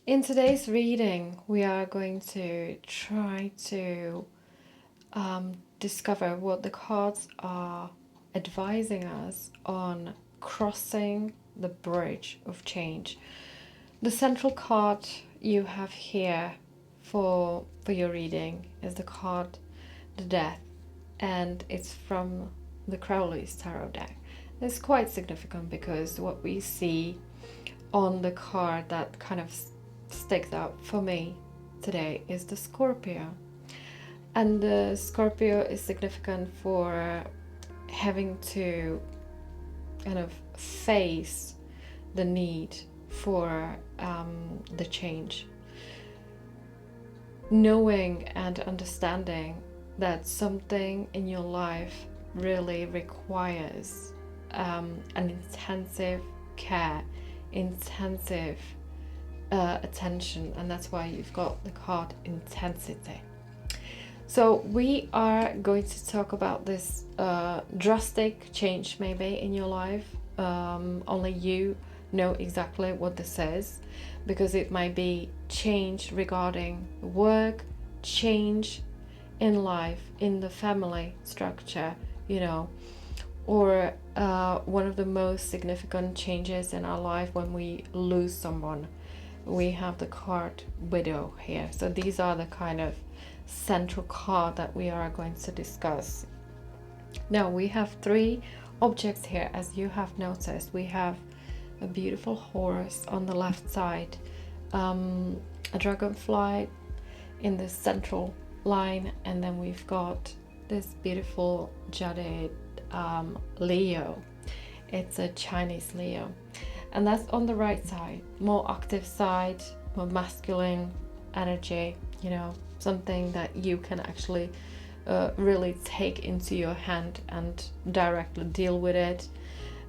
In today's reading, we are going to try to discover what the cards are advising us on crossing the bridge of change. The central card you have here for your reading is the card the Death, and it's from the Crowley's Tarot deck. It's quite significant because what we see on the card that kind of sticks out for me today is the Scorpio. And the Scorpio is significant for having to kind of face the need for the change. Knowing and understanding that something in your life really requires an intensive care, intensive attention, and that's why you've got the card intensity. So we are going to talk about this drastic change maybe in your life. Only you know exactly what this is, because it might be change regarding work, change in life, in the family structure, or one of the most significant changes in our life when we lose someone. We have the card Widow here. So these are the kind of central card that we are going to discuss. Now we have three objects here, as you have noticed. We have a beautiful horse on the left side, a dragonfly in the central line, and then we've got this beautiful jade Leo. It's a Chinese Leo, and that's on the right side, more active side, more masculine energy, something that you can actually really take into your hand and directly deal with it.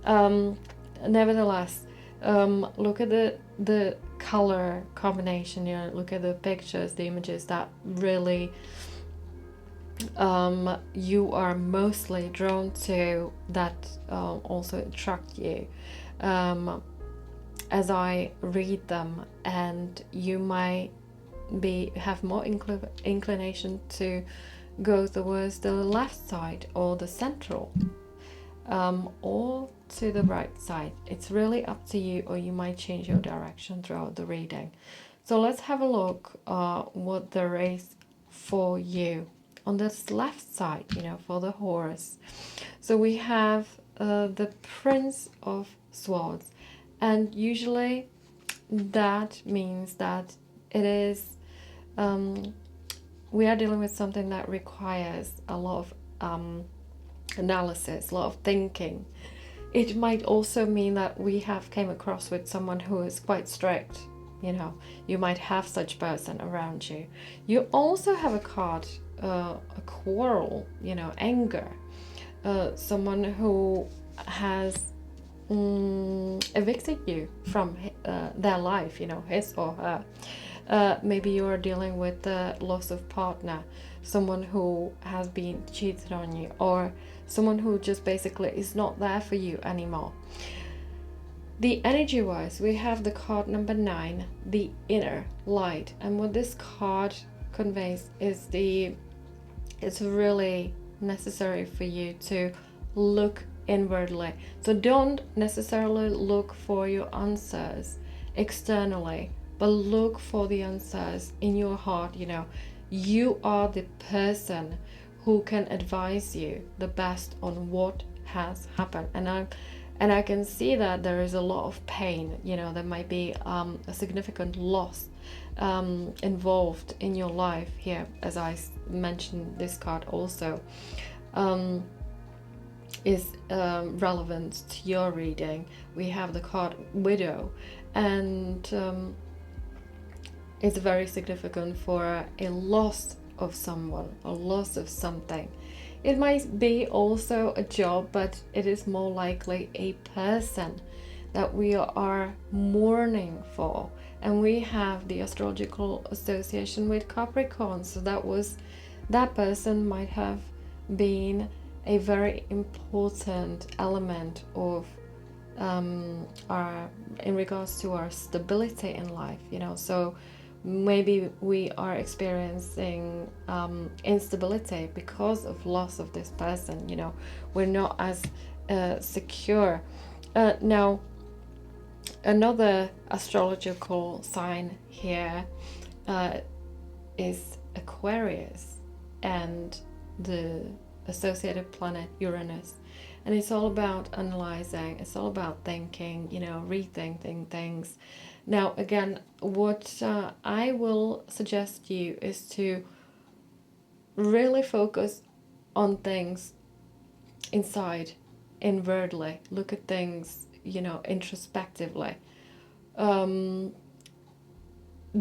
Nevertheless, look at the color combination, look at the pictures, the images that really you are mostly drawn to, that also attract you as I read them, and you might have more inclination to go towards the left side or the central, or to the right side. It's really up to you, or you might change your direction throughout the reading. So let's have a look what there is for you on this left side, for the horse. So we have the Prince of Swords, and usually that means that it is we are dealing with something that requires a lot of analysis, a lot of thinking. It might also mean that we have came across with someone who is quite strict. You might have such person around you. You also have a card, a quarrel, anger, someone who has evicted you from their life, his or her. Maybe you are dealing with the loss of partner, someone who has been cheated on you, or someone who just basically is not there for you anymore. The energy wise, we have the card number 9, the inner light, and what this card conveys is it's really necessary for you to look inwardly. So don't necessarily look for your answers externally, but look for the answers in your heart. You are the person who can advise you the best on what has happened. And I can see that there is a lot of pain. There might be a significant loss involved in your life here, as I mentioned. This card also is relevant to your reading. We have the card Widow, and it's very significant for a loss of someone, a loss of something. It might be also a job, but it is more likely a person that we are mourning for. And we have the astrological association with Capricorn, so that person might have been a very important element of our in regards to our stability in life, so maybe we are experiencing instability because of loss of this person. We're not as secure. Now, another astrological sign here is Aquarius and the associated planet Uranus. And it's all about analyzing, it's all about thinking, rethinking things. Now, again, what I will suggest you is to really focus on things inside, inwardly. Look at things, introspectively.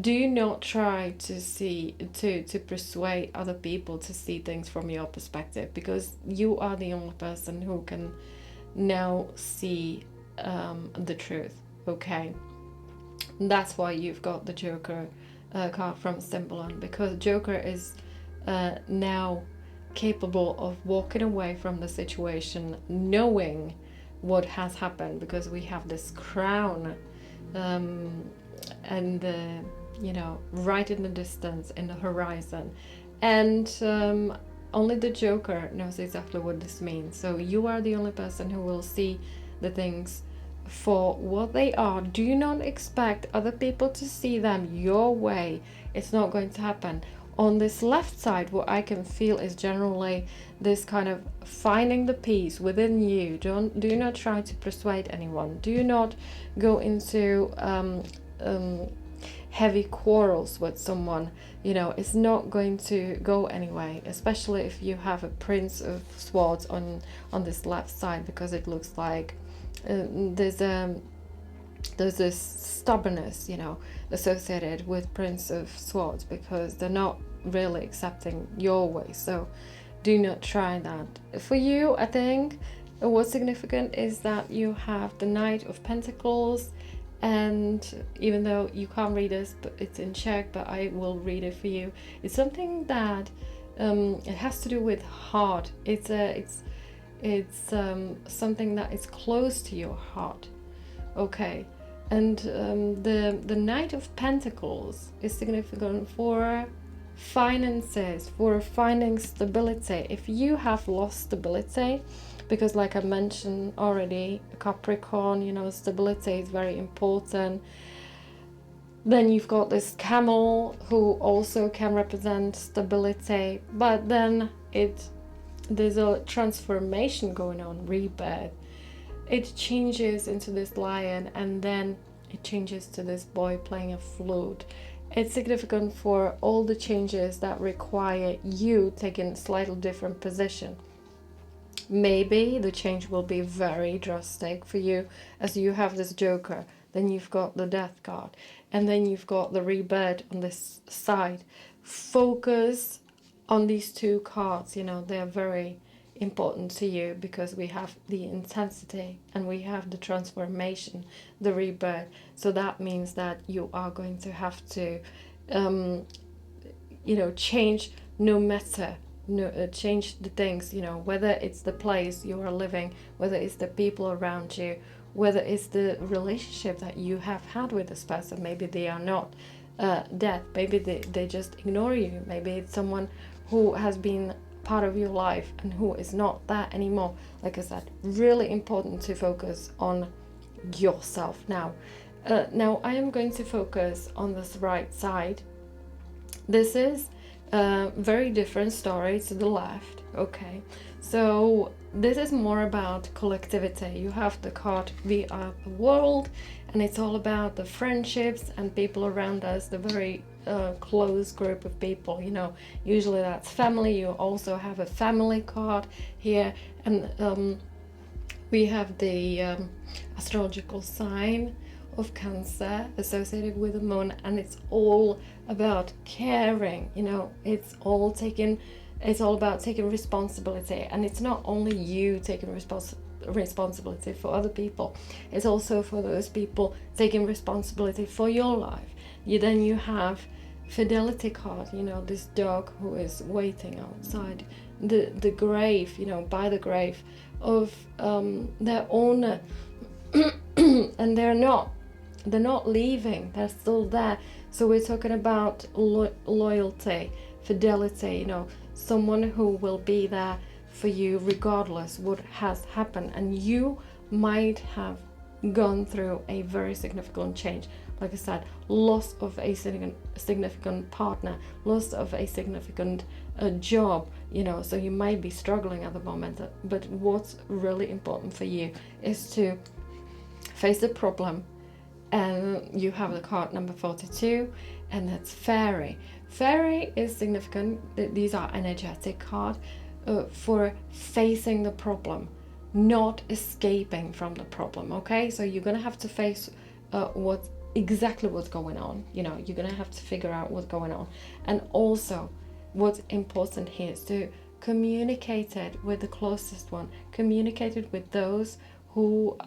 Do not try to persuade other people to see things from your perspective, because you are the only person who can now see the truth. Okay, that's why you've got the Joker card from Symbolon, because Joker is now capable of walking away from the situation, knowing what has happened, because we have this crown and right in the distance, in the horizon, and only the Joker knows exactly what this means. So you are the only person who will see the things for what they are. Do not expect other people to see them your way. It's not going to happen. On this left side, what I can feel is generally this kind of finding the peace within you. Do not try to persuade anyone. Do not go into heavy quarrels with someone. It's not going to go anyway, especially if you have a Prince of Swords on this left side, because it looks like there's this stubbornness, associated with Prince of Swords, because they're not really accepting your way. So do not try that. For you, I think what's significant is that you have the Knight of Pentacles, and even though you can't read this, but it's in Czech, but I will read it for you. It's something that it has to do with heart. It's something that is close to your heart. Okay, and the Knight of Pentacles is significant for finances, for finding stability. If you have lost stability, because like I mentioned already, Capricorn, stability is very important. Then you've got this camel who also can represent stability, but then there's a transformation going on, rebirth. It changes into this lion, and then it changes to this boy playing a flute. It's significant for all the changes that require you taking a slightly different position. Maybe the change will be very drastic for you, as you have this Joker, then you've got the Death card, and then you've got the rebirth on this side. Focus on these two cards. They're very important to you, because we have the intensity and we have the transformation, the rebirth. So that means that you are going to have to change, no matter change the things, whether it's the place you are living, whether it's the people around you, whether it's the relationship that you have had with this person. Maybe they are not dead, maybe they just ignore you, maybe it's someone who has been part of your life and who is not that anymore. Like I said, really important to focus on yourself. Now I am going to focus on this right side. This is a very different story to the left. Okay, so this is more about collectivity. You have the card We Are the World, and it's all about the friendships and people around us, the very close group of people. Usually that's family. You also have a family card here, and we have the astrological sign of Cancer associated with the moon, and it's all about caring. It's all about taking responsibility, and it's not only you taking responsibility for other people, it's also for those people taking responsibility for your life. You have Fidelity card, this dog who is waiting outside the grave, by the grave of their owner. and they're not leaving, they're still there. So we're talking about loyalty, fidelity, someone who will be there for you regardless what has happened. And you might have gone through a very significant change, like I said, loss of a significant partner, loss of a significant job, so you might be struggling at the moment. But what's really important for you is to face the problem. And you have the card number 42, and that's fairy. Fairy is significant. These are energetic cards for facing the problem, not escaping from the problem. Okay, so you're gonna have to face what's going on. You're gonna have to figure out what's going on. And also what's important here is to communicate it with the closest one, communicate it with those who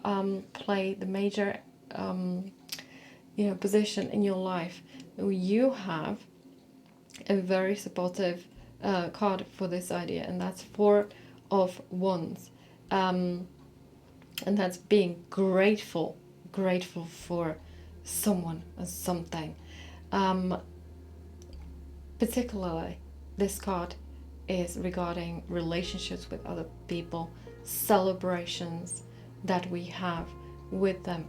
play the major position in your life. You have a very supportive card for this idea, and that's 4 of Wands, and that's being grateful for someone or something. Particularly, this card is regarding relationships with other people, celebrations that we have with them.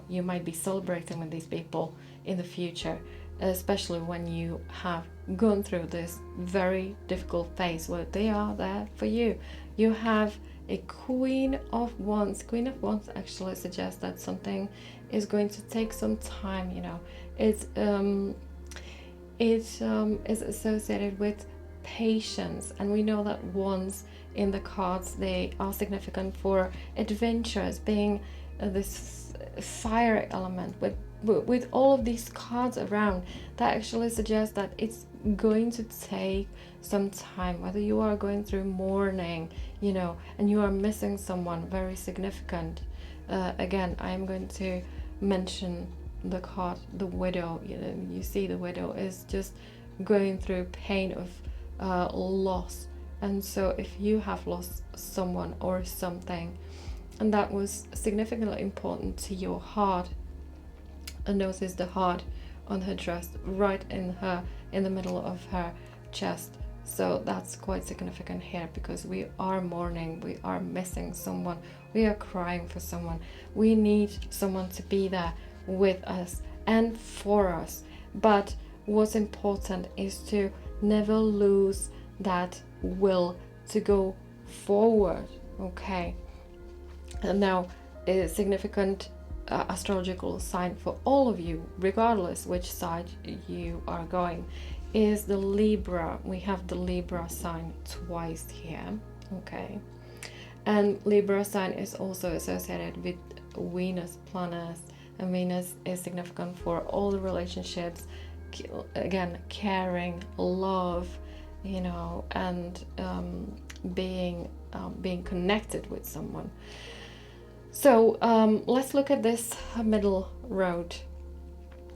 You might be celebrating with these people in the future, especially when you have gone through this very difficult phase where they are there for you. You have a Queen of Wands. Queen of Wands actually suggests that something is going to take some time. It is associated with patience, and we know that Wands in the cards, they are significant for adventures, being this fire element. With all of these cards around, that actually suggests that it's going to take some time, whether you are going through mourning, and you are missing someone very significant. Again, I am going to mention the card, the widow. You see the widow is just going through pain of loss. And so if you have lost someone or something, and that was significantly important to your heart, and notice the heart on her dress, right in the middle of her chest. So that's quite significant here, because we are mourning, we are missing someone, we are crying for someone. We need someone to be there with us and for us. But what's important is to never lose that will to go forward. Okay, and now a significant astrological sign for all of you, regardless which side you are going, is the Libra. We have the Libra sign twice here. Okay, and Libra sign is also associated with Venus planet, and Venus is significant for all the relationships, again, caring, love, and being connected with someone. So let's look at this middle road.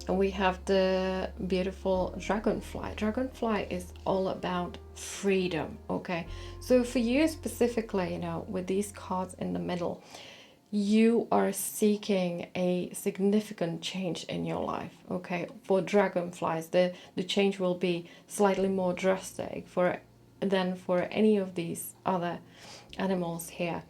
We have the beautiful dragonfly. Dragonfly is all about freedom. Okay, so for you specifically, with these cards in the middle, you are seeking a significant change in your life. Okay, for dragonflies, the change will be slightly more drastic than for any of these other animals here.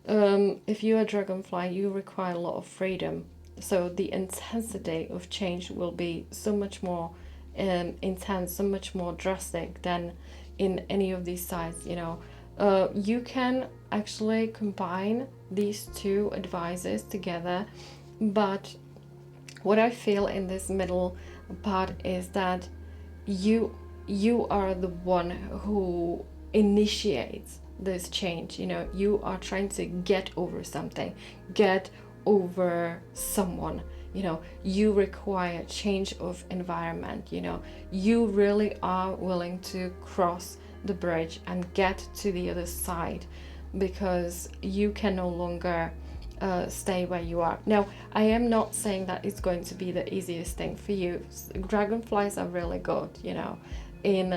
If you are a dragonfly, you require a lot of freedom, so the intensity of change will be so much more intense, so much more drastic than in any of these sides. You can actually combine these two advices together, but what I feel in this middle part is that you are the one who initiates this change. You are trying to get over something, get over someone. You require change of environment. You really are willing to cross the bridge and get to the other side, because you can no longer stay where you are. Now, I am not saying that it's going to be the easiest thing for you. Dragonflies are really good, in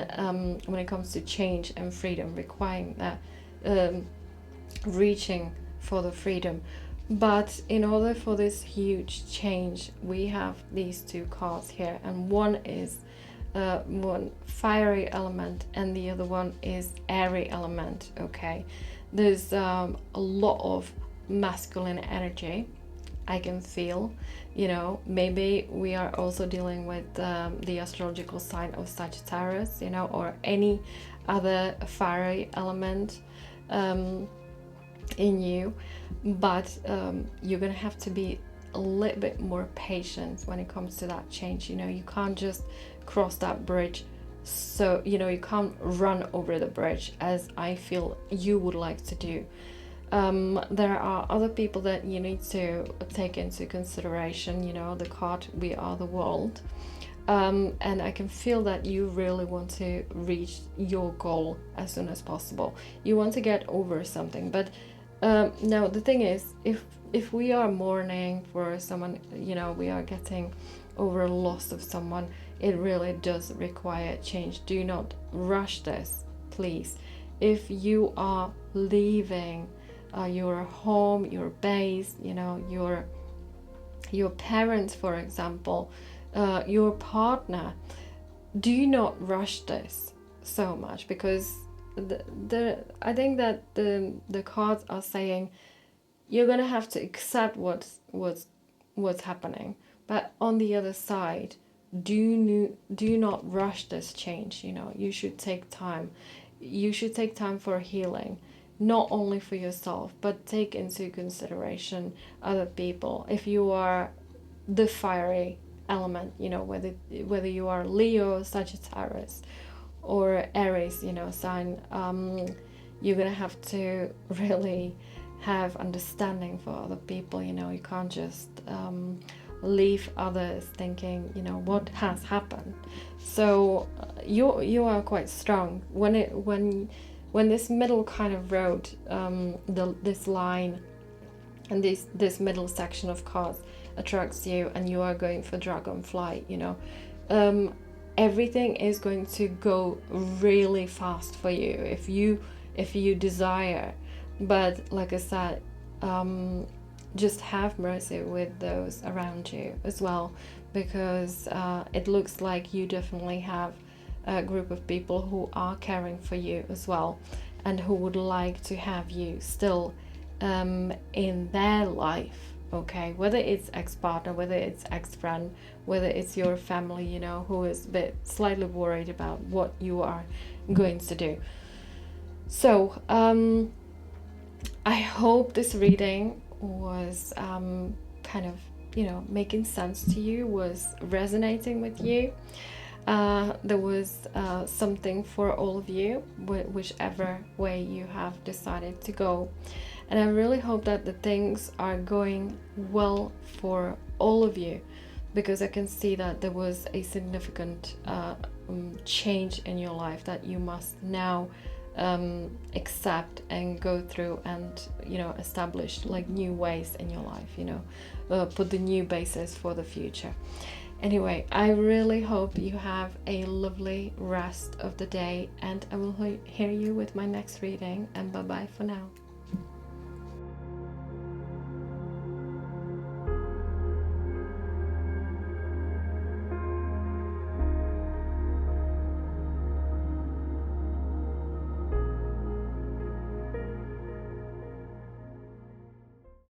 when it comes to change and freedom, requiring that reaching for the freedom. But in order for this huge change, we have these two cards here, and one is one fiery element and the other one is airy element. Okay, there's a lot of masculine energy I can feel. Maybe we are also dealing with the astrological sign of Sagittarius, or any other fiery element in you. But you're gonna have to be a little bit more patient when it comes to that change. You can't just cross that bridge, so you can't run over the bridge as I feel you would like to do. There are other people that you need to take into consideration. The card We Are the World, and I can feel that you really want to reach your goal as soon as possible. You want to get over something. But now the thing is, if we are mourning for someone, we are getting over loss of someone, it really does require change. Do not rush this, please. If you are leaving your home, your base, your parents, for example, your partner, do not rush this so much, because I think that the cards are saying you're gonna have to accept what's happening, but on the other side, do not rush this change. You should take time. You should take time for healing, not only for yourself, but take into consideration other people. If you are the fiery element, whether you are Leo, Sagittarius, or Aries, sign, you're gonna have to really have understanding for other people. You can't just leave others thinking, what has happened. So you are quite strong when this middle kind of road, this line and this middle section of cards attracts you, and you are going for dragonfly, everything is going to go really fast for you if you desire. But like I said, just have mercy with those around you as well, because it looks like you definitely have a group of people who are caring for you as well, and who would like to have you still in their life. Okay, whether it's ex-partner, whether it's ex-friend, whether it's your family, who is a bit slightly worried about what you are going to do. So I hope this reading was kind of making sense to you, was resonating with you. There was something for all of you, whichever way you have decided to go. And I really hope that the things are going well for all of you, because I can see that there was a significant change in your life that you must now accept and go through, and establish like new ways in your life, put the new basis for the future. Anyway, I really hope you have a lovely rest of the day, and I will hear you with my next reading, and bye bye for now.